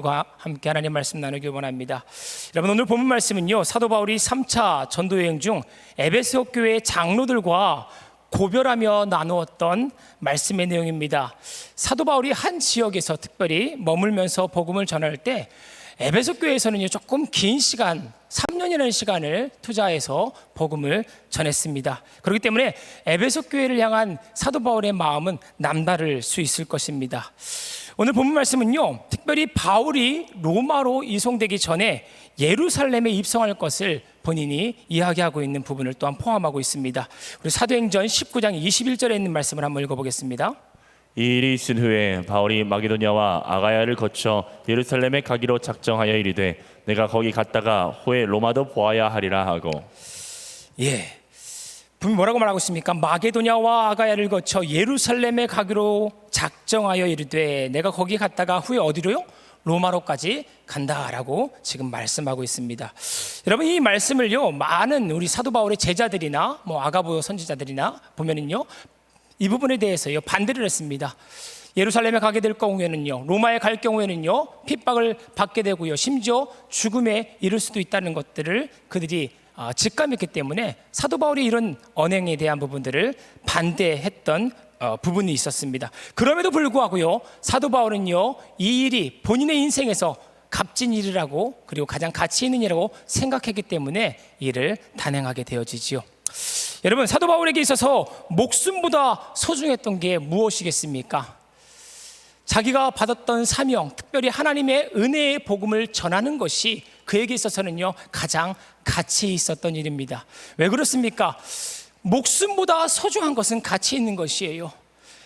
함께 하나님 말씀 나누기 원합니다. 여러분, 오늘 본문 말씀은요, 사도 바울이 3차 전도 여행 중 에베소 교회 장로들과 고별하며 나누었던 말씀의 내용입니다. 사도 바울이 한 지역에서 특별히 머물면서 복음을 전할 때 에베소 교회에서는요, 조금 긴 시간, 3년이라는 시간을 투자해서 복음을 전했습니다. 그렇기 때문에 에베소 교회를 향한 사도 바울의 마음은 남다를 수 있을 것입니다. 오늘 본문 말씀은요, 특별히 바울이 로마로 이송되기 전에 예루살렘에 입성할 것을 본인이 이야기하고 있는 부분을 또한 포함하고 있습니다. 우리 사도행전 19장 21절에 있는 말씀을 한번 읽어보겠습니다. 이 일이 있은 후에 바울이 마게도냐와 아가야를 거쳐 예루살렘에 가기로 작정하여 이르되 내가 거기 갔다가 후에 로마도 보아야 하리라 하고. 분명히 뭐라고 말하고 있습니까? 마게도냐와 아가야를 거쳐 예루살렘에 가기로 작정하여 이르되 내가 거기 갔다가 후에 어디로요? 로마로까지 간다라고 지금 말씀하고 있습니다. 여러분, 이 말씀을요, 많은 우리 사도 바울의 제자들이나 아가보 선지자들이나 보면은요, 이 부분에 대해서요 반대를 했습니다. 예루살렘에 가게 될 경우에는요, 로마에 갈 경우에는요, 핍박을 받게 되고요, 심지어 죽음에 이를 수도 있다는 것들을 그들이 직감했기 때문에 사도 바울이 이런 언행에 대한 부분들을 반대했던 부분이 있었습니다. 그럼에도 불구하고요, 사도 바울은요, 이 일이 본인의 인생에서 값진 일이라고, 그리고 가장 가치 있는 일이라고 생각했기 때문에 이를 단행하게 되어지지요. 여러분, 사도 바울에게 있어서 목숨보다 소중했던 게 무엇이겠습니까? 자기가 받았던 사명, 특별히 하나님의 은혜의 복음을 전하는 것이 그에게 있어서는요, 가장 가치 있었던 일입니다. 왜 그렇습니까? 목숨보다 소중한 것은 가치 있는 것이에요.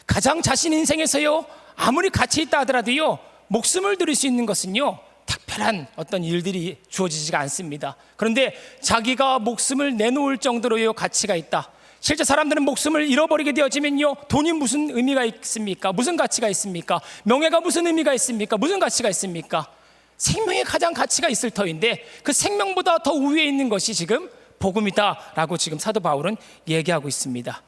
가장 자신 인생에서요, 아무리 가치 있다 하더라도요, 목숨을 드릴 수 있는 것은요, 특별한 어떤 일들이 주어지지가 않습니다. 그런데 자기가 목숨을 내놓을 정도로요, 가치가 있다. 실제 사람들은 목숨을 잃어버리게 되어지면요, 돈이 무슨 의미가 있습니까? 무슨 가치가 있습니까? 명예가 무슨 의미가 있습니까? 무슨 가치가 있습니까? 생명이 가장 가치가 있을 터인데 그 생명보다 더 우위에 있는 것이 지금 복음이다라고 지금 사도 바울은 얘기하고 있습니다.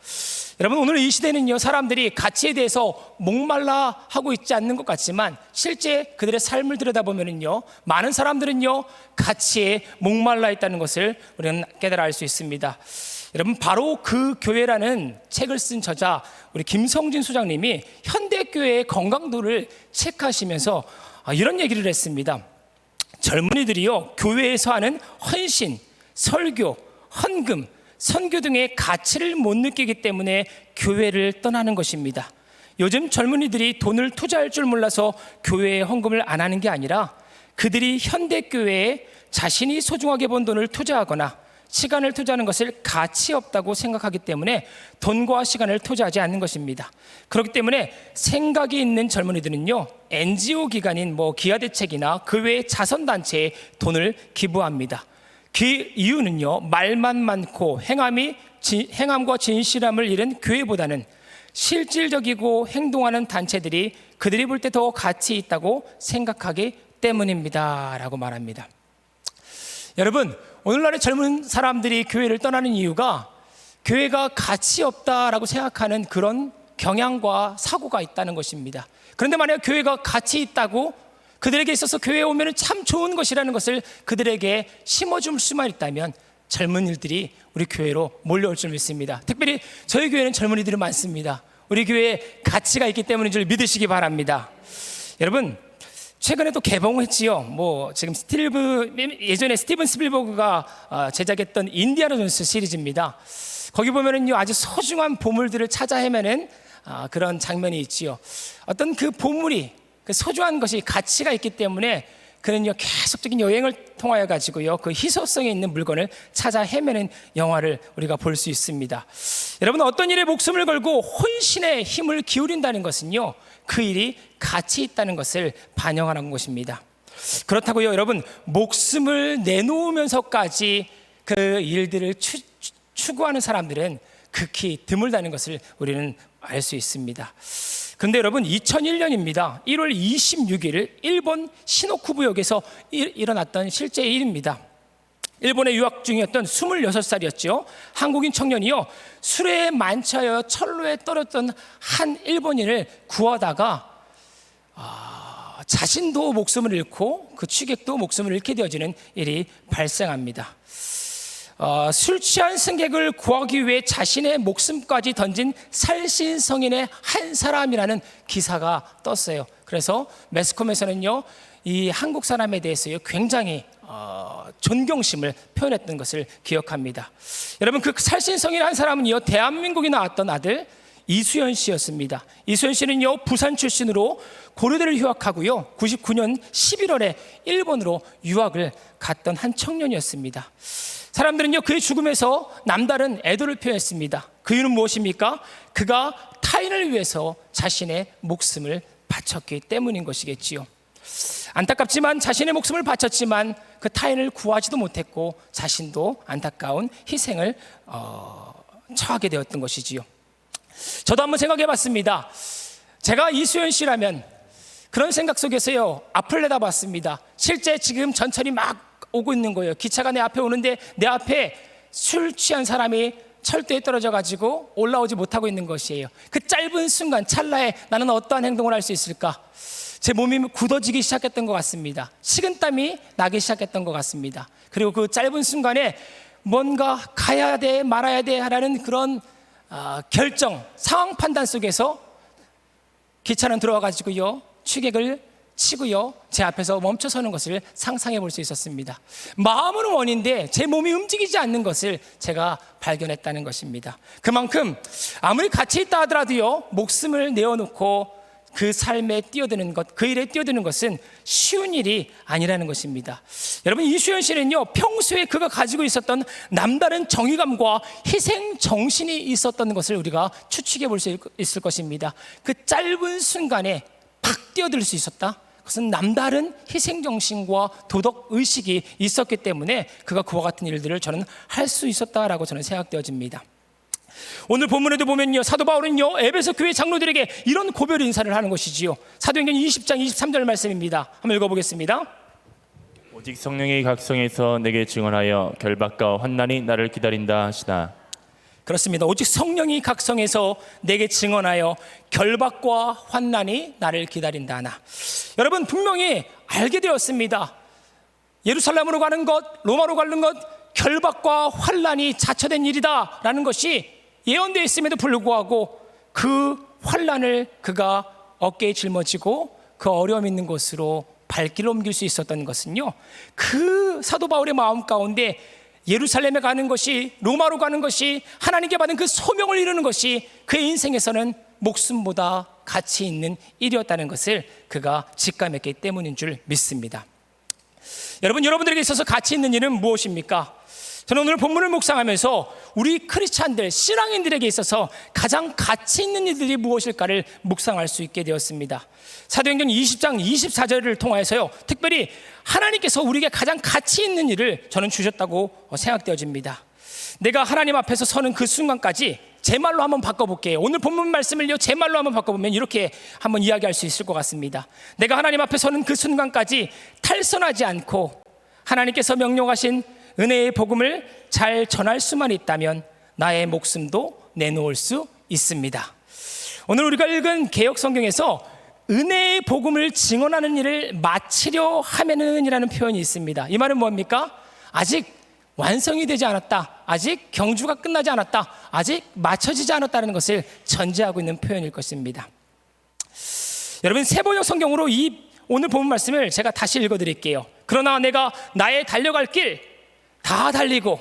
여러분, 오늘 이 시대는요, 사람들이 가치에 대해서 목말라 하고 있지 않는 것 같지만 실제 그들의 삶을 들여다보면요, 많은 사람들은요, 가치에 목말라 있다는 것을 우리는 깨달아 알 수 있습니다. 여러분, 바로 그 교회라는 책을 쓴 저자 우리 김성진 소장님이 현대교회의 건강도를 체크하시면서 이런 얘기를 했습니다. 젊은이들이요, 교회에서 하는 헌신, 설교, 헌금, 선교 등의 가치를 못 느끼기 때문에 교회를 떠나는 것입니다. 요즘 젊은이들이 돈을 투자할 줄 몰라서 교회에 헌금을 안 하는 게 아니라 그들이 현대교회에 자신이 소중하게 번 돈을 투자하거나 시간을 투자하는 것을 가치 없다고 생각하기 때문에 돈과 시간을 투자하지 않는 것입니다. 그렇기 때문에 생각이 있는 젊은이들은요, NGO 기관인 기아대책이나 그 외의 자선단체에 돈을 기부합니다. 그 이유는요, 말만 많고 행함과 진실함을 잃은 교회보다는 실질적이고 행동하는 단체들이 그들이 볼 때 더 가치 있다고 생각하기 때문입니다 라고 말합니다. 여러분, 오늘날의 젊은 사람들이 교회를 떠나는 이유가 교회가 가치 없다라고 생각하는 그런 경향과 사고가 있다는 것입니다. 그런데 만약 교회가 가치 있다고 그들에게 있어서 교회에 오면 참 좋은 것이라는 것을 그들에게 심어줄 수만 있다면 젊은이들이 우리 교회로 몰려올 줄 믿습니다. 특별히 저희 교회는 젊은이들이 많습니다. 우리 교회에 가치가 있기 때문인 줄 믿으시기 바랍니다. 여러분, 최근에 또 개봉했지요. 지금 예전에 스티븐 스필버그가 제작했던 인디아나 존스 시리즈입니다. 거기 보면은요, 아주 소중한 보물들을 찾아 헤매는 그런 장면이 있지요. 어떤 그 보물이, 그 소중한 것이 가치가 있기 때문에 그는요, 계속적인 여행을 통하여 가지고요, 그 희소성에 있는 물건을 찾아 헤매는 영화를 우리가 볼 수 있습니다. 여러분, 어떤 일에 목숨을 걸고 혼신의 힘을 기울인다는 것은요, 그 일이 가치 있다는 것을 반영하는 것입니다. 그렇다고요, 여러분, 목숨을 내놓으면서까지 그 일들을 추구하는 사람들은 극히 드물다는 것을 우리는 알 수 있습니다. 근데 여러분, 2001년입니다. 1월 26일 일본 시노쿠부역에서 일어났던 실제 일입니다. 일본에 유학 중이었던 26살이었죠. 한국인 청년이요, 술에 만취하여 철로에 떨어졌던 한 일본인을 구하다가 자신도 목숨을 잃고 그 취객도 목숨을 잃게 되어지는 일이 발생합니다. 술 취한 승객을 구하기 위해 자신의 목숨까지 던진 살신성인의 한 사람이라는 기사가 떴어요. 그래서 매스컴에서는요, 이 한국 사람에 대해서요 굉장히 존경심을 표현했던 것을 기억합니다. 여러분, 그 살신성인 한 사람은요 대한민국에 나왔던 아들 이수연 씨였습니다. 이수연 씨는요 부산 출신으로 고려대를 휴학하고요 99년 11월에 일본으로 유학을 갔던 한 청년이었습니다. 사람들은요 그의 죽음에서 남다른 애도를 표했습니다. 그 이유는 무엇입니까? 그가 타인을 위해서 자신의 목숨을 바쳤기 때문인 것이겠지요. 안타깝지만 자신의 목숨을 바쳤지만 그 타인을 구하지도 못했고 자신도 안타까운 희생을 처하게 되었던 것이지요. 저도 한번 생각해 봤습니다. 제가 이수연 씨라면 그런 생각 속에서요 앞을 내다봤습니다. 실제 지금 전철이 막 오고 있는 거예요. 기차가 내 앞에 오는데 내 앞에 술 취한 사람이 철도에 떨어져 가지고 올라오지 못하고 있는 것이에요. 그 짧은 순간 찰나에 나는 어떠한 행동을 할 수 있을까? 제 몸이 굳어지기 시작했던 것 같습니다. 식은땀이 나기 시작했던 것 같습니다. 그리고 그 짧은 순간에 뭔가 가야 돼 말아야 돼 하라는 그런 결정, 상황 판단 속에서 기차는 들어와 가지고요 취객을 치고요 제 앞에서 멈춰서는 것을 상상해 볼 수 있었습니다. 마음은 원인데 제 몸이 움직이지 않는 것을 제가 발견했다는 것입니다. 그만큼 아무리 같이 있다 하더라도요 목숨을 내어놓고 그 삶에 뛰어드는 것, 그 일에 뛰어드는 것은 쉬운 일이 아니라는 것입니다. 여러분, 이수연 씨는요 평소에 그가 가지고 있었던 남다른 정의감과 희생 정신이 있었던 것을 우리가 추측해 볼 수 있을 것입니다. 그 짧은 순간에 팍 뛰어들 수 있었다. 그것은 남다른 희생 정신과 도덕 의식이 있었기 때문에 그가 그와 같은 일들을 저는 할 수 있었다라고 저는 생각되어집니다. 오늘 본문에도 보면요 사도 바울은요 에베소 교회 장로들에게 이런 고별 인사를 하는 것이지요. 사도행전 20장 23절 말씀입니다. 한번 읽어보겠습니다. 오직 성령의 각성에서 내게 증언하여 결박과 환난이 나를 기다린다 하시나. 그렇습니다. 오직 성령이 각성해서 내게 증언하여 결박과 환난이 나를 기다린다 하나. 여러분, 분명히 알게 되었습니다. 예루살렘으로 가는 것, 로마로 가는 것, 결박과 환난이 자처된 일이다 라는 것이 예언되어 있음에도 불구하고 그 환난을 그가 어깨에 짊어지고 그 어려움 있는 곳으로 발길을 옮길 수 있었던 것은요 그 사도 바울의 마음 가운데 예루살렘에 가는 것이, 로마로 가는 것이, 하나님께 받은 그 소명을 이루는 것이 그의 인생에서는 목숨보다 가치 있는 일이었다는 것을 그가 직감했기 때문인 줄 믿습니다. 여러분, 여러분들에게 있어서 가치 있는 일은 무엇입니까? 저는 오늘 본문을 묵상하면서 우리 크리스찬들, 신앙인들에게 있어서 가장 가치 있는 일들이 무엇일까를 묵상할 수 있게 되었습니다. 사도행전 20장 24절을 통하여서요 특별히 하나님께서 우리에게 가장 가치 있는 일을 저는 주셨다고 생각되어집니다. 내가 하나님 앞에서 서는 그 순간까지 제 말로 한번 바꿔볼게요. 오늘 본문 말씀을요 제 말로 한번 바꿔보면 이렇게 한번 이야기할 수 있을 것 같습니다. 내가 하나님 앞에 서는 그 순간까지 탈선하지 않고 하나님께서 명령하신 은혜의 복음을 잘 전할 수만 있다면 나의 목숨도 내놓을 수 있습니다. 오늘 우리가 읽은 개역 성경에서 은혜의 복음을 증언하는 일을 마치려 하면은 이라는 표현이 있습니다. 이 말은 뭡니까? 아직 완성이 되지 않았다, 아직 경주가 끝나지 않았다, 아직 맞춰지지 않았다는 것을 전제하고 있는 표현일 것입니다. 여러분, 세번역 성경으로 이 오늘 본문 말씀을 제가 다시 읽어드릴게요. 그러나 내가 나의 달려갈 길 다 달리고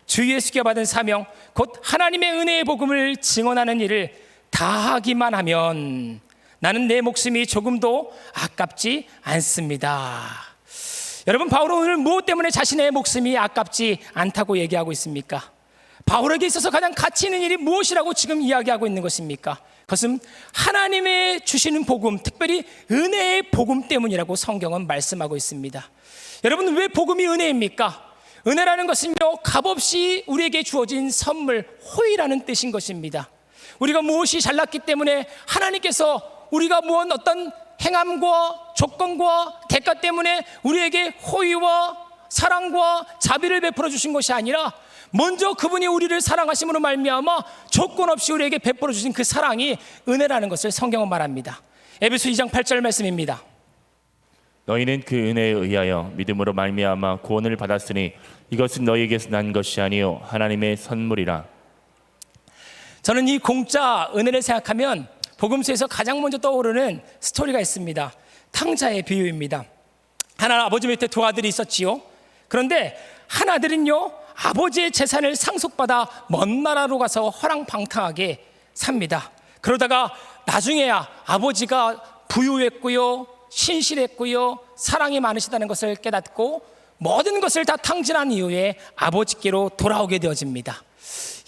주 예수께 받은 사명 곧 하나님의 은혜의 복음을 증언하는 일을 다 하기만 하면 나는 내 목숨이 조금도 아깝지 않습니다. 여러분, 바울은 오늘 무엇 때문에 자신의 목숨이 아깝지 않다고 얘기하고 있습니까? 바울에게 있어서 가장 가치 있는 일이 무엇이라고 지금 이야기하고 있는 것입니까? 그것은 하나님의 주시는 복음, 특별히 은혜의 복음 때문이라고 성경은 말씀하고 있습니다. 여러분, 왜 복음이 은혜입니까? 은혜라는 것은요 값없이 우리에게 주어진 선물, 호의라는 뜻인 것입니다. 우리가 무엇이 잘났기 때문에 하나님께서 우리가 무언 어떤 행함과 조건과 대가 때문에 우리에게 호의와 사랑과 자비를 베풀어 주신 것이 아니라 먼저 그분이 우리를 사랑하심으로 말미암아 조건 없이 우리에게 베풀어 주신 그 사랑이 은혜라는 것을 성경은 말합니다. 에베소 2장 8절 말씀입니다. 너희는 그 은혜에 의하여 믿음으로 말미암아 구원을 받았으니 이것은 너희에게서 난 것이 아니요 하나님의 선물이라. 저는 이 공짜 은혜를 생각하면 복음서에서 가장 먼저 떠오르는 스토리가 있습니다. 탕자의 비유입니다. 하나 아버지 밑에 두 아들이 있었지요. 그런데 한 아들은요, 아버지의 재산을 상속받아 먼 나라로 가서 허랑방탕하게 삽니다. 그러다가 나중에야 아버지가 부유했고요, 신실했고요, 사랑이 많으시다는 것을 깨닫고 모든 것을 다 탕진한 이후에 아버지께로 돌아오게 되어집니다.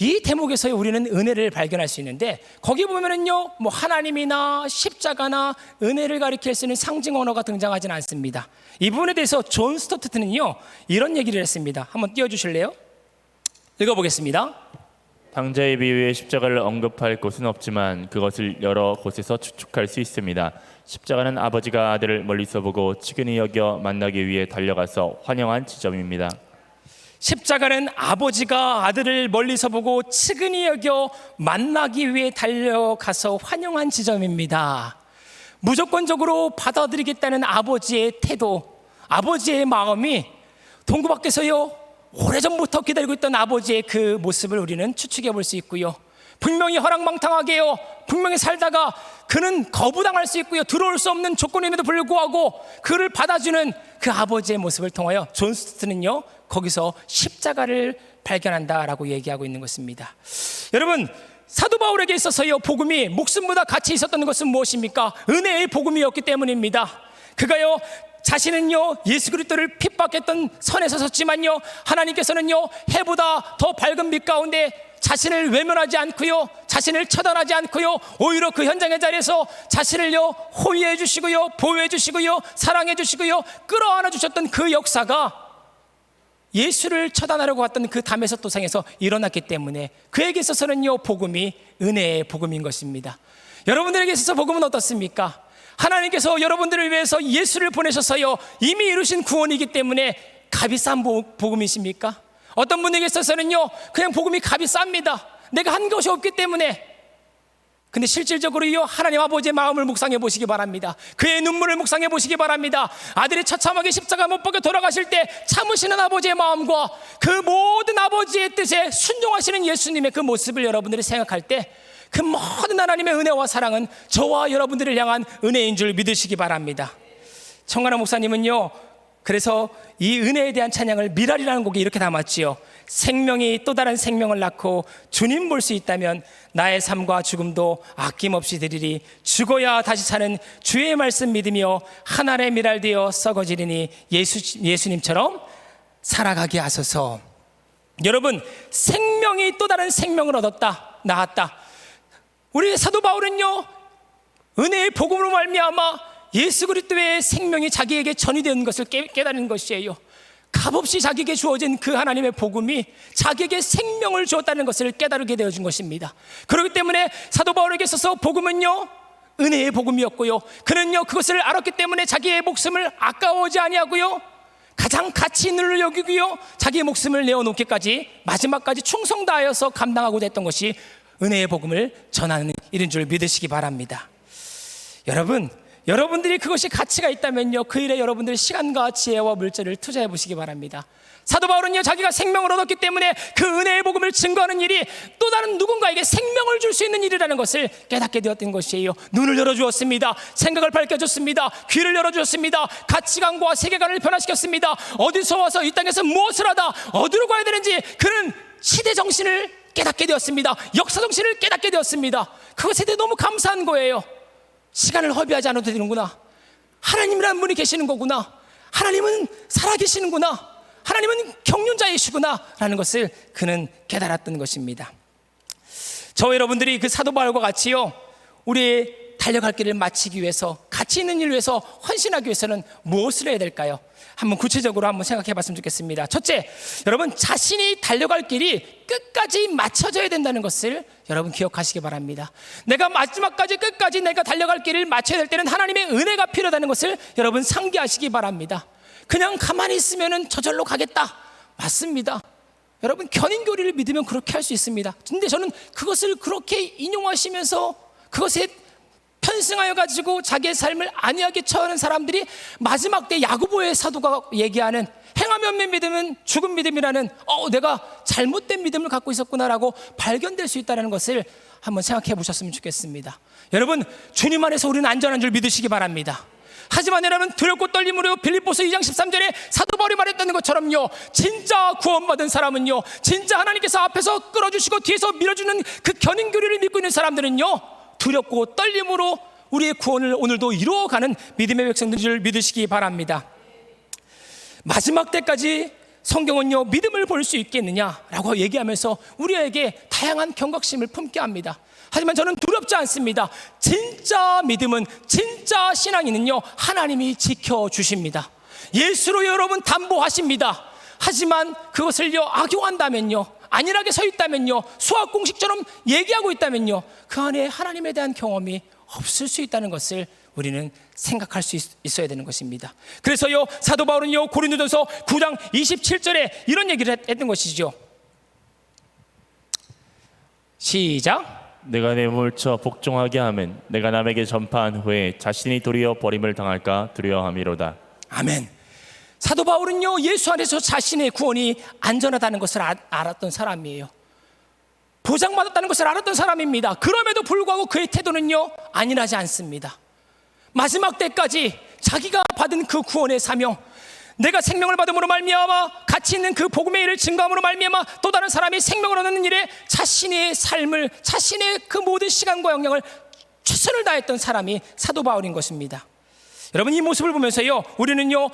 이 대목에서 우리는 은혜를 발견할 수 있는데, 거기 보면은요, 뭐 하나님이나 십자가나 은혜를 가리킬 수 있는 상징 언어가 등장하지는 않습니다. 이 부분에 대해서 존 스토트는요, 이런 얘기를 했습니다. 한번 띄워주실래요? 읽어보겠습니다. 탕자의 비유에 십자가를 언급할 곳은 없지만 그것을 여러 곳에서 추측할 수 있습니다. 십자가는 아버지가 아들을 멀리서 보고 측은히 여겨 만나기 위해 달려가서 환영한 지점입니다. 십자가는 아버지가 아들을 멀리서 보고 측은히 여겨 만나기 위해 달려가서 환영한 지점입니다. 무조건적으로 받아들이겠다는 아버지의 태도, 아버지의 마음이 동구 밖에서요, 오래전부터 기다리고 있던 아버지의 그 모습을 우리는 추측해 볼 수 있고요. 분명히 허랑방탕하게요, 분명히 살다가 그는 거부당할 수 있고요, 들어올 수 없는 조건임에도 불구하고 그를 받아주는 그 아버지의 모습을 통하여 존 스토트는요, 거기서 십자가를 발견한다라고 얘기하고 있는 것입니다. 여러분, 사도 바울에게 있어서요, 복음이 목숨보다 가치 있었던 것은 무엇입니까? 은혜의 복음이었기 때문입니다. 그가요, 자신은요, 예수 그리스도를 핍박했던 선에 섰지만요, 하나님께서는요, 해보다 더 밝은 빛 가운데 자신을 외면하지 않고요, 자신을 처단하지 않고요, 오히려 그 현장의 자리에서 자신을요, 호위해 주시고요, 보호해 주시고요, 사랑해 주시고요, 끌어안아 주셨던 그 역사가 예수를 처단하려고 왔던 그 다메섹 도상에서 일어났기 때문에 그에게 있어서는요, 복음이 은혜의 복음인 것입니다. 여러분들에게 있어서 복음은 어떻습니까? 하나님께서 여러분들을 위해서 예수를 보내셔서요, 이미 이루신 구원이기 때문에 값이 싼 복음이십니까? 어떤 분에게 있어서는요, 그냥 복음이 값이 쌉니다. 내가 한 것이 없기 때문에. 근데 실질적으로요, 하나님 아버지의 마음을 묵상해 보시기 바랍니다. 그의 눈물을 묵상해 보시기 바랍니다. 아들이 처참하게 십자가 못 박혀 돌아가실 때 참으시는 아버지의 마음과 그 모든 아버지의 뜻에 순종하시는 예수님의 그 모습을 여러분들이 생각할 때, 그 모든 하나님의 은혜와 사랑은 저와 여러분들을 향한 은혜인 줄 믿으시기 바랍니다. 청가람 목사님은요, 그래서 이 은혜에 대한 찬양을 미랄이라는 곡에 이렇게 담았지요. 생명이 또 다른 생명을 낳고 주님 볼 수 있다면 나의 삶과 죽음도 아낌없이 드리리. 죽어야 다시 사는 주의 말씀 믿으며 하늘의 미랄 되어 썩어지리니 예수님처럼 살아가게 하소서. 여러분, 생명이 또 다른 생명을 얻었다, 낳았다. 우리 사도 바울은요, 은혜의 복음으로 말미암아 예수 그리스도의 생명이 자기에게 전이되는 것을 깨달은 것이에요. 값없이 자기에게 주어진 그 하나님의 복음이 자기에게 생명을 주었다는 것을 깨달게 되어진 것입니다. 그렇기 때문에 사도 바울에게 있어서 복음은요, 은혜의 복음이었고요, 그는요, 그것을 알았기 때문에 자기의 목숨을 아까워하지 아니하고요, 가장 가치 있는 을 여기고요, 자기의 목숨을 내어놓기까지 마지막까지 충성 다하여서 감당하고자 했던 것이 은혜의 복음을 전하는 일인 줄 믿으시기 바랍니다. 여러분들이 그것이 가치가 있다면요, 그 일에 여러분들의 시간과 지혜와 물질을 투자해 보시기 바랍니다. 사도 바울은요, 자기가 생명을 얻었기 때문에 그 은혜의 복음을 증거하는 일이 또 다른 누군가에게 생명을 줄 수 있는 일이라는 것을 깨닫게 되었던 것이에요. 눈을 열어주었습니다. 생각을 밝혀줬습니다. 귀를 열어주었습니다. 가치관과 세계관을 변화시켰습니다. 어디서 와서 이 땅에서 무엇을 하다 어디로 가야 되는지 그는 시대 정신을 깨닫게 되었습니다. 역사 정신을 깨닫게 되었습니다. 그것에 대해 너무 감사한 거예요. 시간을 허비하지 않아도 되는구나. 하나님이라는 분이 계시는 거구나. 하나님은 살아계시는구나. 하나님은 경륜자이시구나 라는 것을 그는 깨달았던 것입니다. 저와 여러분들이 그 사도 바울과 같이요, 우리의 달려갈 길을 마치기 위해서, 가치 있는 일을 위해서 헌신하기 위해서는 무엇을 해야 될까요? 한번 구체적으로 한번 생각해 봤으면 좋겠습니다. 첫째, 여러분, 자신이 달려갈 길이 끝까지 맞춰져야 된다는 것을 여러분 기억하시기 바랍니다. 내가 마지막까지 끝까지 내가 달려갈 길을 맞춰야 될 때는 하나님의 은혜가 필요하다는 것을 여러분 상기하시기 바랍니다. 그냥 가만히 있으면 저절로 가겠다, 맞습니다. 여러분, 견인교리를 믿으면 그렇게 할 수 있습니다. 근데 저는 그것을 그렇게 인용하시면서 그것에 편승하여 가지고 자기의 삶을 안위하게 처하는 사람들이 마지막 때 야고보의 사도가 얘기하는 행하면 없는 믿음은 죽은 믿음이라는 내가 잘못된 믿음을 갖고 있었구나라고 발견될 수 있다는 것을 한번 생각해 보셨으면 좋겠습니다. 여러분, 주님 안에서 우리는 안전한 줄 믿으시기 바랍니다. 하지만 여러분, 두렵고 떨림으로 빌립보서 2장 13절에 사도 바울이 말했다는 것처럼요, 진짜 구원받은 사람은요, 진짜 하나님께서 앞에서 끌어주시고 뒤에서 밀어주는 그 견인교리를 믿고 있는 사람들은요, 두렵고 떨림으로 우리의 구원을 오늘도 이루어가는 믿음의 백성들인 줄 믿으시기 바랍니다. 마지막 때까지 성경은요, 믿음을 볼 수 있겠느냐라고 얘기하면서 우리에게 다양한 경각심을 품게 합니다. 하지만 저는 두렵지 않습니다. 진짜 믿음은, 진짜 신앙인은요, 하나님이 지켜주십니다. 예수로 여러분 담보하십니다. 하지만 그것을요, 악용한다면요, 안일하게 서 있다면요, 수학 공식처럼 얘기하고 있다면요, 그 안에 하나님에 대한 경험이 없을 수 있다는 것을 우리는 생각할 수 있어야 되는 것입니다. 그래서요, 사도 바울은요, 고린도전서 9장 27절에 이런 얘기를 했던 것이죠. 시작. 내가 내 몸을 쳐 복종하게 하면 내가 남에게 전파한 후에 자신이 도리어 버림을 당할까 두려워함이로다. 아멘. 사도 바울은요, 예수 안에서 자신의 구원이 안전하다는 것을 알았던 사람이에요. 보장받았다는 것을 알았던 사람입니다. 그럼에도 불구하고 그의 태도는요, 안일하지 않습니다. 마지막 때까지 자기가 받은 그 구원의 사명, 내가 생명을 받음으로 말미암아 가치 있는 그 복음의 일을 증거함으로 말미암아 또 다른 사람이 생명을 얻는 일에 자신의 삶을, 자신의 그 모든 시간과 영향을 최선을 다했던 사람이 사도 바울인 것입니다. 여러분, 이 모습을 보면서요, 우리는요,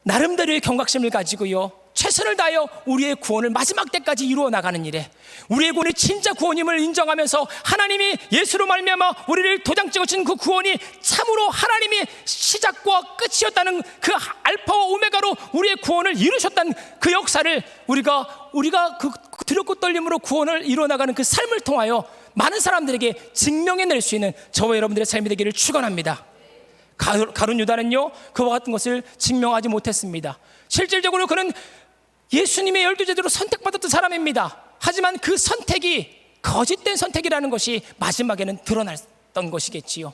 나름대로의 경각심을 가지고요, 최선을 다하여 우리의 구원을 마지막 때까지 이루어 나가는 일에, 우리의 구원이 진짜 구원임을 인정하면서 하나님이 예수로 말미암아 우리를 도장 찍어준 그 구원이 참으로 하나님의 시작과 끝이었다는 그 알파와 오메가로 우리의 구원을 이루셨다는 그 역사를 우리가 그 두렵고 떨림으로 구원을 이루어 나가는 그 삶을 통하여 많은 사람들에게 증명해낼 수 있는 저와 여러분들의 삶이 되기를 축원합니다. 가룟 유다는요, 그와 같은 것을 증명하지 못했습니다. 실질적으로 그는 예수님의 12제자로 선택받았던 사람입니다. 하지만 그 선택이 거짓된 선택이라는 것이 마지막에는 드러났던 것이겠지요.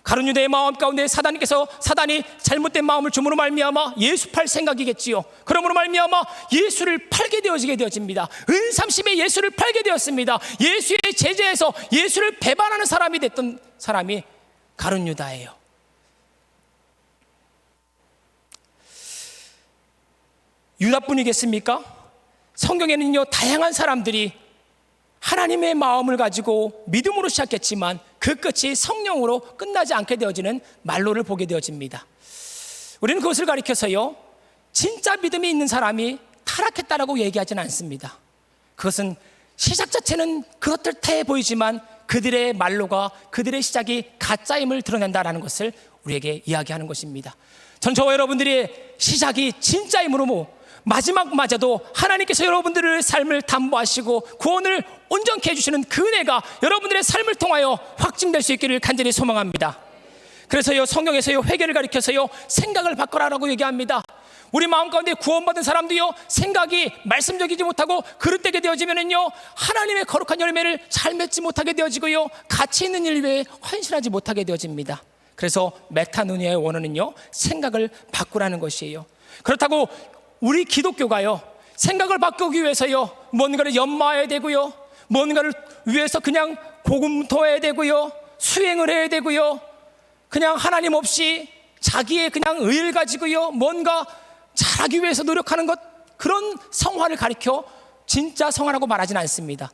가룟 유다의 마음 가운데 사단이 잘못된 마음을 줌으로 말미암아 예수 팔 생각이겠지요. 그러므로 말미암아 예수를 팔게 되어집니다. 은삼십에 예수를 팔게 되었습니다. 예수의 제자에서 예수를 배반하는 사람이 됐던 사람이 가룟 유다예요. 유다뿐이겠습니까? 성경에는요, 다양한 사람들이 하나님의 마음을 가지고 믿음으로 시작했지만 그 끝이 성령으로 끝나지 않게 되어지는 말로를 보게 되어집니다. 우리는 그것을 가리켜서요, 진짜 믿음이 있는 사람이 타락했다라고 얘기하지는 않습니다. 그것은 시작 자체는 그렇듯해 보이지만 그들의 말로가, 그들의 시작이 가짜임을 드러낸다라는 것을 우리에게 이야기하는 것입니다. 전 저와 여러분들의 시작이 진짜이므로 마지막마저도 하나님께서 여러분들의 삶을 담보하시고 구원을 온전케 해주시는 그 은혜가 여러분들의 삶을 통하여 확증될 수 있기를 간절히 소망합니다. 그래서요, 성경에서요, 회개를 가리켜서요, 생각을 바꿔라라고 얘기합니다. 우리 마음 가운데 구원받은 사람도요, 생각이 말씀적이지 못하고 그릇되게 되어지면은요, 하나님의 거룩한 열매를 잘 맺지 못하게 되어지고요, 가치 있는 일 외에 헌신하지 못하게 되어집니다. 그래서 메타노니아의 원어는요, 생각을 바꾸라는 것이에요. 그렇다고 우리 기독교가요, 생각을 바꾸기 위해서요, 뭔가를 연마해야 되고요, 뭔가를 위해서 그냥 고군분투해야 되고요, 수행을 해야 되고요, 그냥 하나님 없이 자기의 그냥 의를 가지고요, 뭔가 잘하기 위해서 노력하는 것, 그런 성화를 가리켜 진짜 성화라고 말하지는 않습니다.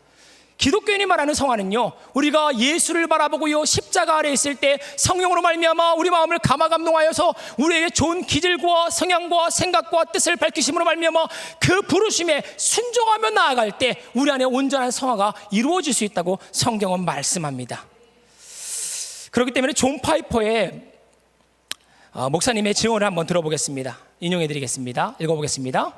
기독교인이 말하는 성화는요, 우리가 예수를 바라보고요, 십자가 아래 있을 때 성령으로 말미암아 우리 마음을 감화감동하여서 우리에게 좋은 기질과 성향과 생각과 뜻을 밝히심으로 말미암아 그 부르심에 순종하며 나아갈 때 우리 안에 온전한 성화가 이루어질 수 있다고 성경은 말씀합니다. 그렇기 때문에 존 파이퍼의 목사님의 증언을 한번 들어보겠습니다. 인용해 드리겠습니다. 읽어보겠습니다.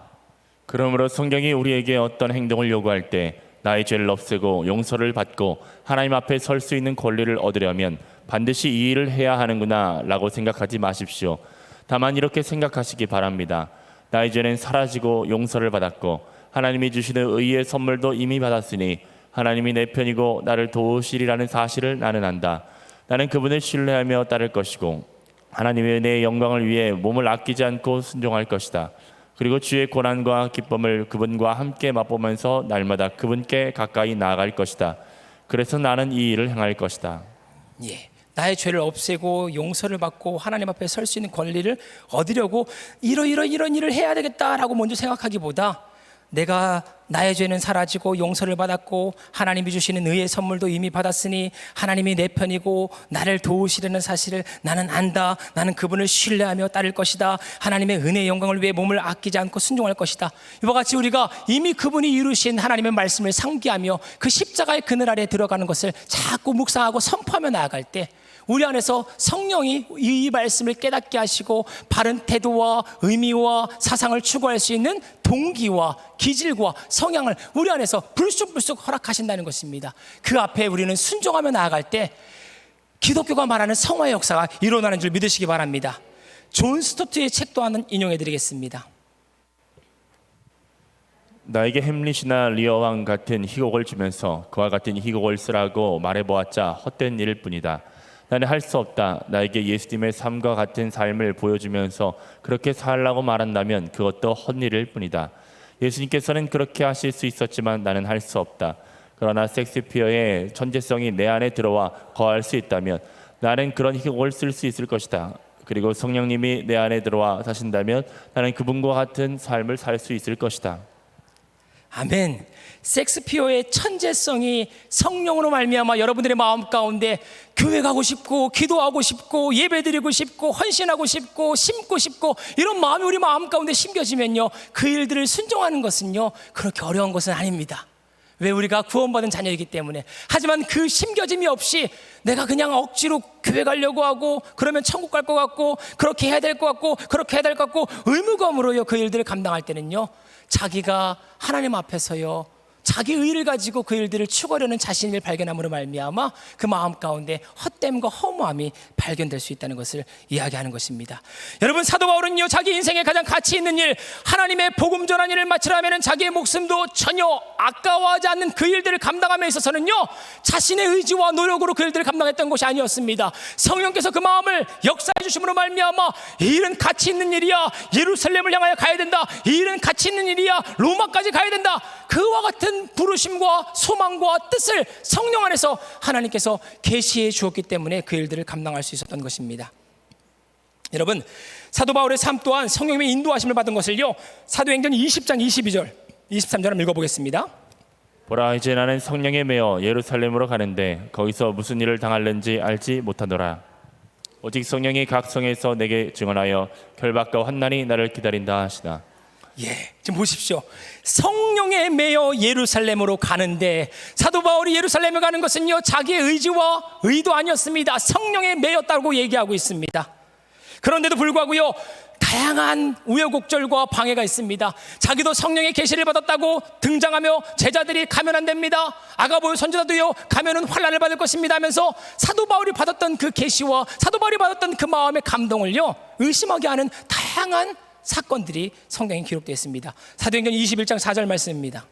그러므로 성경이 우리에게 어떤 행동을 요구할 때 나의 죄를 없애고 용서를 받고 하나님 앞에 설 수 있는 권리를 얻으려면 반드시 이 일을 해야 하는구나 라고 생각하지 마십시오. 다만 이렇게 생각하시기 바랍니다. 나의 죄는 사라지고 용서를 받았고 하나님이 주시는 의의 선물도 이미 받았으니 하나님이 내 편이고 나를 도우시리라는 사실을 나는 안다. 나는 그분을 신뢰하며 따를 것이고 하나님의 은혜의 영광을 위해 몸을 아끼지 않고 순종할 것이다. 그리고 주의 고난과 기쁨을 그분과 함께 맛보면서 날마다 그분께 가까이 나아갈 것이다. 그래서 나는 이 일을 행할 것이다. 예, 나의 죄를 없애고 용서를 받고 하나님 앞에 설 수 있는 권리를 얻으려고 이런 일을 해야 되겠다라고 먼저 생각하기보다 내가 나의 죄는 사라지고 용서를 받았고 하나님이 주시는 의의 선물도 이미 받았으니 하나님이 내 편이고 나를 도우시려는 사실을 나는 안다. 나는 그분을 신뢰하며 따를 것이다. 하나님의 은혜의 영광을 위해 몸을 아끼지 않고 순종할 것이다. 이와 같이 우리가 이미 그분이 이루신 하나님의 말씀을 상기하며 그 십자가의 그늘 아래 들어가는 것을 자꾸 묵상하고 선포하며 나아갈 때 우리 안에서 성령이 이 말씀을 깨닫게 하시고 바른 태도와 의미와 사상을 추구할 수 있는 동기와 기질과 성향을 우리 안에서 불쑥불쑥 허락하신다는 것입니다. 그 앞에 우리는 순종하며 나아갈 때 기독교가 말하는 성화의 역사가 일어나는 줄 믿으시기 바랍니다. 존 스토트의 책도 하나 인용해 드리겠습니다. 나에게 햄릿이나 리어 왕 같은 희곡을 주면서 그와 같은 희곡을 쓰라고 말해보았자 헛된 일일 뿐이다. 나는 할 수 없다. 나에게 예수님의 삶과 같은 삶을 보여주면서 그렇게 살라고 말한다면 그것도 헛일일 뿐이다. 예수님께서는 그렇게 하실 수 있었지만 나는 할 수 없다. 그러나 섹스피어의 천재성이 내 안에 들어와 거할 수 있다면 나는 그런 희곡을 쓸 수 있을 것이다. 그리고 성령님이 내 안에 들어와 사신다면 나는 그분과 같은 삶을 살 수 있을 것이다. 아멘. 섹스피어의 천재성이 성령으로 말미암아 여러분들의 마음 가운데 교회 가고 싶고 기도하고 싶고 예배드리고 싶고 헌신하고 싶고 심고 싶고 이런 마음이 우리 마음 가운데 심겨지면요, 그 일들을 순종하는 것은요 그렇게 어려운 것은 아닙니다. 왜? 우리가 구원받은 자녀이기 때문에. 하지만 그 심겨짐이 없이 내가 그냥 억지로 교회 가려고 하고 그러면 천국 갈 것 같고 그렇게 해야 될 것 같고 그렇게 해야 될 것 같고 의무감으로요 그 일들을 감당할 때는요, 자기가 하나님 앞에서요 자기 의를 가지고 그 일들을 추구하려는 자신을 발견함으로 말미암아 그 마음 가운데 헛됨과 허무함이 발견될 수 있다는 것을 이야기하는 것입니다. 여러분, 사도 바울은요 자기 인생에 가장 가치 있는 일, 하나님의 복음 전한 일을 마치려면 자기의 목숨도 전혀 아까워하지 않는 그 일들을 감당함에 있어서는요 자신의 의지와 노력으로 그 일들을 감당했던 것이 아니었습니다. 성령께서 그 마음을 역사해 주심으로 말미암아 이 일은 가치 있는 일이야, 예루살렘을 향하여 가야 된다, 이 일은 가치 있는 일이야, 로마까지 가야 된다, 그와 같은 부르심과 소망과 뜻을 성령 안에서 하나님께서 계시해 주었기 때문에 그 일들을 감당할 수 있었던 것입니다. 여러분, 사도 바울의 삶 또한 성령님의 인도하심을 받은 것을요 사도행전 20장 22절 23절 한번 읽어보겠습니다. 보라, 이제 나는 성령에 매여 예루살렘으로 가는데 거기서 무슨 일을 당할는지 알지 못하노라. 오직 성령이 각 성에서 내게 증언하여 결박과 환난이 나를 기다린다 하시나. 예, 지금 보십시오. 성령에 매여 예루살렘으로 가는데, 사도 바울이 예루살렘에 가는 것은요 자기의 의지와 의도 아니었습니다. 성령에 매였다고 얘기하고 있습니다. 그런데도 불구하고요 다양한 우여곡절과 방해가 있습니다. 자기도 성령의 계시를 받았다고 등장하며 제자들이 가면 안 됩니다, 아가보의 선지자도요 가면은 환난을 받을 것입니다 하면서 사도 바울이 받았던 그 계시와 사도 바울이 받았던 그 마음의 감동을요 의심하게 하는 다양한 사건들이 성경에 기록되어 있습니다. 사도행전 21장 4절 말씀입니다.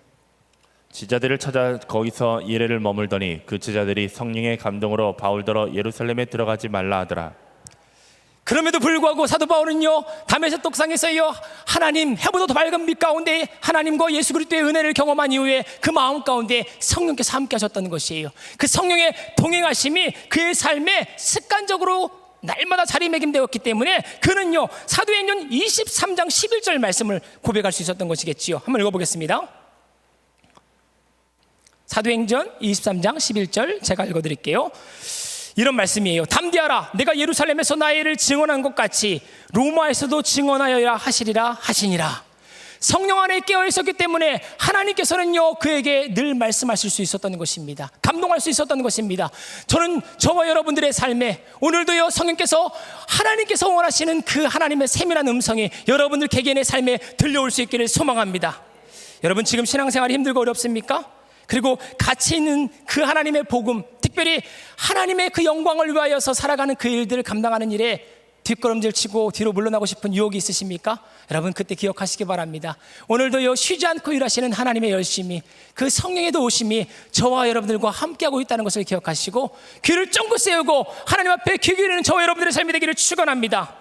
제자들을 찾아 거기서 이래를 머물더니 그 제자들이 성령의 감동으로 바울더러 예루살렘에 들어가지 말라 하더라. 그럼에도 불구하고 사도 바울은요 다메섹 독상에서요 하나님, 해보다 더 밝은 빛 가운데 하나님과 예수 그리스도의 은혜를 경험한 이후에 그 마음 가운데 성령께서 함께 하셨다는 것이에요. 그 성령의 동행하심이 그의 삶에 습관적으로 날마다 자리매김되었기 때문에 그는요 사도행전 23장 11절 말씀을 고백할 수 있었던 것이겠지요. 한번 읽어보겠습니다. 사도행전 23장 11절 제가 읽어드릴게요. 이런 말씀이에요. 담대하라, 내가 예루살렘에서 나의 일을 증언한 것 같이 로마에서도 증언하여야 하시리라 하시니라. 성령 안에 깨어 있었기 때문에 하나님께서는요 그에게 늘 말씀하실 수 있었던 것입니다. 감동할 수 있었던 것입니다. 저는 저와 여러분들의 삶에 오늘도요 성령께서, 하나님께서 원하시는 그 하나님의 세밀한 음성이 여러분들 개개인의 삶에 들려올 수 있기를 소망합니다. 여러분, 지금 신앙생활이 힘들고 어렵습니까? 그리고 가치 있는 그 하나님의 복음, 특별히 하나님의 그 영광을 위하여서 살아가는 그 일들을 감당하는 일에 뒷걸음질 치고 뒤로 물러나고 싶은 유혹이 있으십니까? 여러분 그때 기억하시기 바랍니다. 오늘도요 쉬지 않고 일하시는 하나님의 열심이, 그 성령의 도우심이 저와 여러분들과 함께하고 있다는 것을 기억하시고 귀를 쫑긋 세우고 하나님 앞에 귀 기울이는 저와 여러분들의 삶이 되기를 축원합니다.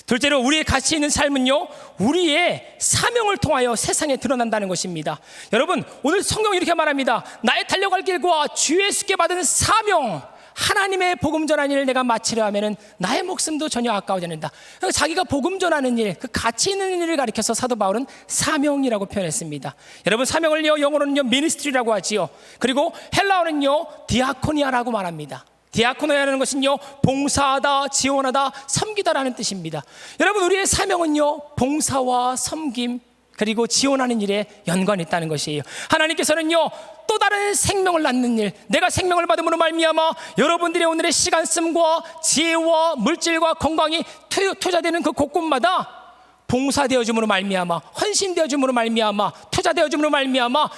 둘째로 우리의 가치 있는 삶은요 우리의 사명을 통하여 세상에 드러난다는 것입니다. 여러분 오늘 성경이 이렇게 말합니다. 나의 달려갈 길과 주 예수께 받은 사명, 하나님의 복음 전하는 일을 내가 마치려 하면은 나의 목숨도 전혀 아까워지 않는다. 자기가 복음 전하는 일, 그 가치 있는 일을 가리켜서 사도 바울은 사명이라고 표현했습니다. 여러분 사명을요 영어로는요 미니스트리라고 하지요. 그리고 헬라어는요 디아코니아라고 말합니다. 디아코니아라는 것은요 봉사하다, 지원하다, 섬기다라는 뜻입니다. 여러분 우리의 사명은요 봉사와 섬김 그리고 지원하는 일에 연관이 있다는 것이에요. 하나님께서는요 또 다른 생명을 낳는 일, 내가 생명을 받음으로 말미암아 여러분들의 오늘의 시간 씀과 지혜와 물질과 건강이 투자되는 그 곳곳마다 봉사되어줌으로 말미암아, 헌신되어줌으로 말미암아, 투자되어줌으로 말미암아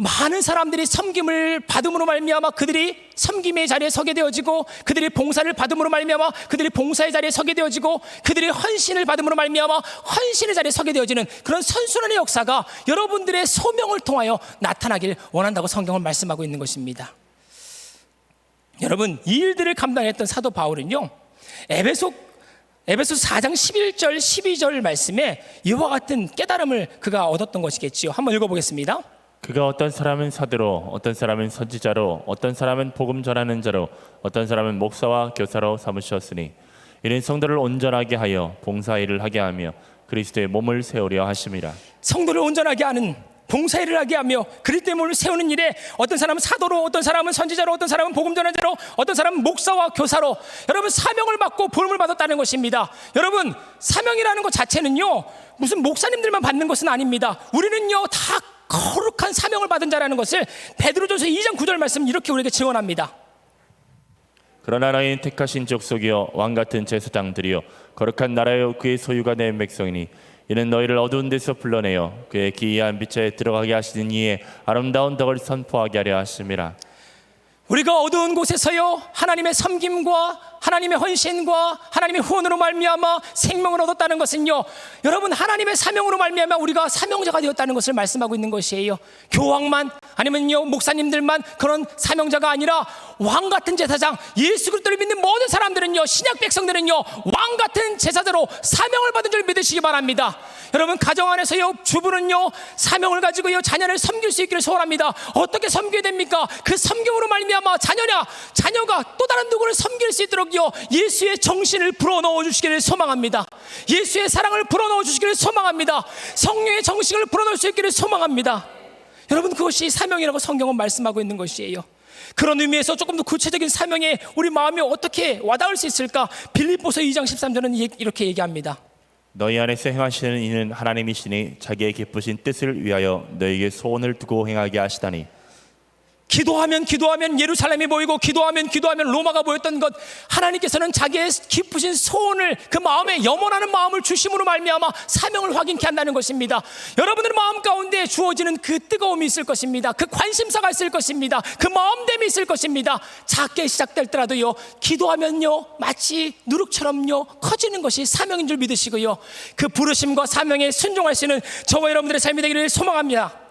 많은 사람들이 섬김을 받음으로 말미암아 그들이 섬김의 자리에 서게 되어지고, 그들이 봉사를 받음으로 말미암아 그들이 봉사의 자리에 서게 되어지고, 그들이 헌신을 받음으로 말미암아 헌신의 자리에 서게 되어지는 그런 선순환의 역사가 여러분들의 소명을 통하여 나타나길 원한다고 성경은 말씀하고 있는 것입니다. 여러분 이 일들을 감당했던 사도 바울은요 에베소 4장 11절 12절 말씀에 이와 같은 깨달음을 그가 얻었던 것이겠지요. 한번 읽어보겠습니다. 그가 어떤 사람은 사도로, 어떤 사람은 선지자로, 어떤 사람은 복음 전하는 자로, 어떤 사람은 목사와 교사로 삼으셨으니 이는 성도를 온전하게 하여 봉사일을 하게 하며 그리스도의 몸을 세우려 하심이라. 성도를 온전하게 하는, 봉사일을 하게 하며 그리스도의 몸을 세우는 일에 어떤 사람은 사도로, 어떤 사람은 선지자로, 어떤 사람은 복음 전하는 자로, 어떤 사람은 목사와 교사로 여러분 사명을 받고 부름을 받았다는 것입니다. 여러분 사명이라는 것 자체는요 무슨 목사님들만 받는 것은 아닙니다. 우리는요 다 거룩한 사명을 받은 자라는 것을 베드로전서 2장 9절 말씀 이렇게 우리에게 증언합니다. 그러나 너희는 택하신 족속이요 왕같은 제사장들이요 거룩한 나라요 그의 소유가 된 백성이니 이는 너희를 어두운 데서 불러내어 그의 기이한 빛에 들어가게 하시는 이의 아름다운 덕을 선포하게 하려 하심이라. 우리가 어두운 곳에서요 하나님의 섬김과 하나님의 헌신과 하나님의 후원으로 말미암아 생명을 얻었다는 것은요 여러분 하나님의 사명으로 말미암아 우리가 사명자가 되었다는 것을 말씀하고 있는 것이에요. 교황만 아니면요 목사님들만 그런 사명자가 아니라 왕같은 제사장, 예수 그리스도를 믿는 모든 사람들은요 신약 백성들은요 왕같은 제사자로 사명을 받은 줄 믿으시기 바랍니다. 여러분 가정 안에서요 주부는요 사명을 가지고요 자녀를 섬길 수 있기를 소원합니다. 어떻게 섬겨야 됩니까? 그 섬김으로 말미암아 자녀가 또 다른 누구를 섬길 수 있도록 예수의 정신을 불어넣어 주시기를 소망합니다. 예수의 사랑을 불어넣어 주시기를 소망합니다. 성령의 정신을 불어넣을 수 있기를 소망합니다. 여러분 그것이 사명이라고 성경은 말씀하고 있는 것이에요. 그런 의미에서 조금 더 구체적인 사명에 우리 마음이 어떻게 와닿을 수 있을까? 빌립보서 2장 13절은 이렇게 얘기합니다. 너희 안에서 행하시는 이는 하나님이시니 자기의 기쁘신 뜻을 위하여 너희에게 소원을 두고 행하게 하시다니. 기도하면 예루살렘이 보이고 기도하면 로마가 보였던 것, 하나님께서는 자기의 깊으신 소원을 그 마음에 염원하는 마음을 주심으로 말미암아 사명을 확인케 한다는 것입니다. 여러분의 마음 가운데 주어지는 그 뜨거움이 있을 것입니다. 그 관심사가 있을 것입니다. 그 마음됨이 있을 것입니다. 작게 시작될더라도요 기도하면요 마치 누룩처럼요 커지는 것이 사명인 줄 믿으시고요 그 부르심과 사명에 순종할 수 있는 저와 여러분들의 삶이 되기를 소망합니다.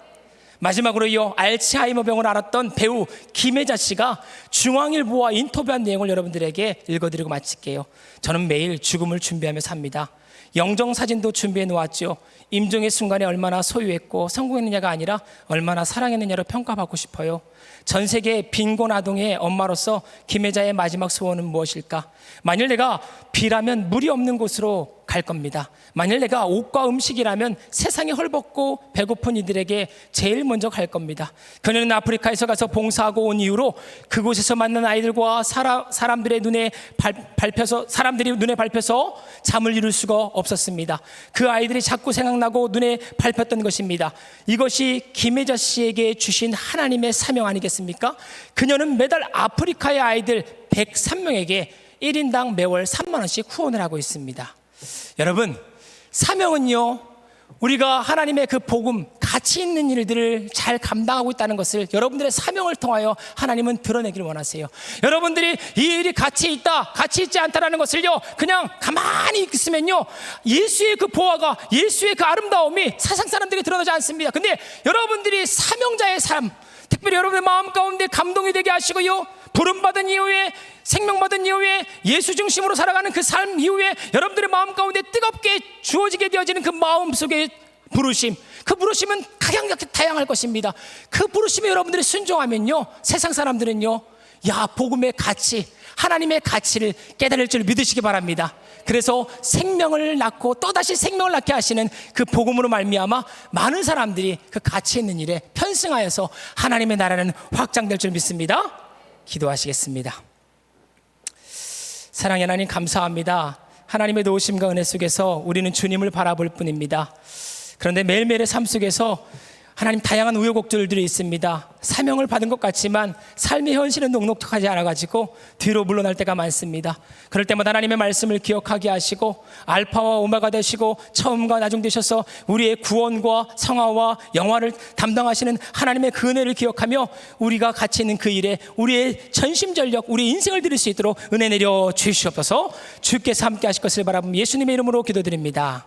마지막으로요 알츠하이머 병을 앓았던 배우 김혜자 씨가 중앙일보와 인터뷰한 내용을 여러분들에게 읽어드리고 마칠게요. 저는 매일 죽음을 준비하며 삽니다. 영정사진도 준비해 놓았죠. 임종의 순간에 얼마나 소유했고 성공했느냐가 아니라 얼마나 사랑했느냐로 평가받고 싶어요. 전 세계 빈곤 아동의 엄마로서 김혜자의 마지막 소원은 무엇일까? 만일 내가 비라면 물이 없는 곳으로 갈 겁니다. 만일 내가 옷과 음식이라면 세상에 헐벗고 배고픈 이들에게 제일 먼저 갈 겁니다. 그녀는 아프리카에서 가서 봉사하고 온 이후로 그곳에서 만난 아이들과 사람들이 눈에 밟혀서 잠을 이룰 수가 없었습니다. 그 아이들이 자꾸 생각나고 눈에 밟혔던 것입니다. 이것이 김혜자 씨에게 주신 하나님의 사명 아니겠습니까? 그녀는 매달 아프리카의 아이들 103명에게 1인당 매월 3만 원씩 후원을 하고 있습니다. 여러분 사명은요 우리가 하나님의 그 복음 가치 있는 일들을 잘 감당하고 있다는 것을 여러분들의 사명을 통하여 하나님은 드러내기를 원하세요. 여러분들이 이 일이 가치 있다, 가치 있지 않다라는 것을요, 그냥 가만히 있으면요, 예수의 그 보화가, 예수의 그 아름다움이 세상 사람들에게 드러나지 않습니다. 근데 여러분들이 사명자의 삶, 특별히 여러분의 마음 가운데 감동이 되게 하시고요, 부름받은 이후에, 생명받은 이후에, 예수 중심으로 살아가는 그 삶 이후에 여러분들의 마음 가운데 뜨겁게 주어지게 되어지는 그 마음 속의 부르심, 그 부르심은 각양각색 다양할 것입니다. 그 부르심에 여러분들이 순종하면요, 세상 사람들은요, 야, 복음의 가치, 하나님의 가치를 깨달을 줄 믿으시기 바랍니다. 그래서 생명을 낳고 또다시 생명을 낳게 하시는 그 복음으로 말미암아 많은 사람들이 그 가치 있는 일에 편승하여서 하나님의 나라는 확장될 줄 믿습니다. 기도하시겠습니다. 사랑의 하나님, 감사합니다. 하나님의 도우심과 은혜 속에서 우리는 주님을 바라볼 뿐입니다. 그런데 매일매일의 삶 속에서 하나님, 다양한 우여곡절들이 있습니다. 사명을 받은 것 같지만 삶의 현실은 녹록하지 않아가지고 뒤로 물러날 때가 많습니다. 그럴 때마다 하나님의 말씀을 기억하게 하시고 알파와 오메가 되시고 처음과 나중 되셔서 우리의 구원과 성화와 영화를 담당하시는 하나님의 그 은혜를 기억하며 우리가 가치 있는 그 일에 우리의 전심전력, 우리의 인생을 드릴 수 있도록 은혜 내려 주시옵소서. 주께서 함께 하실 것을 바라보며 예수님의 이름으로 기도드립니다.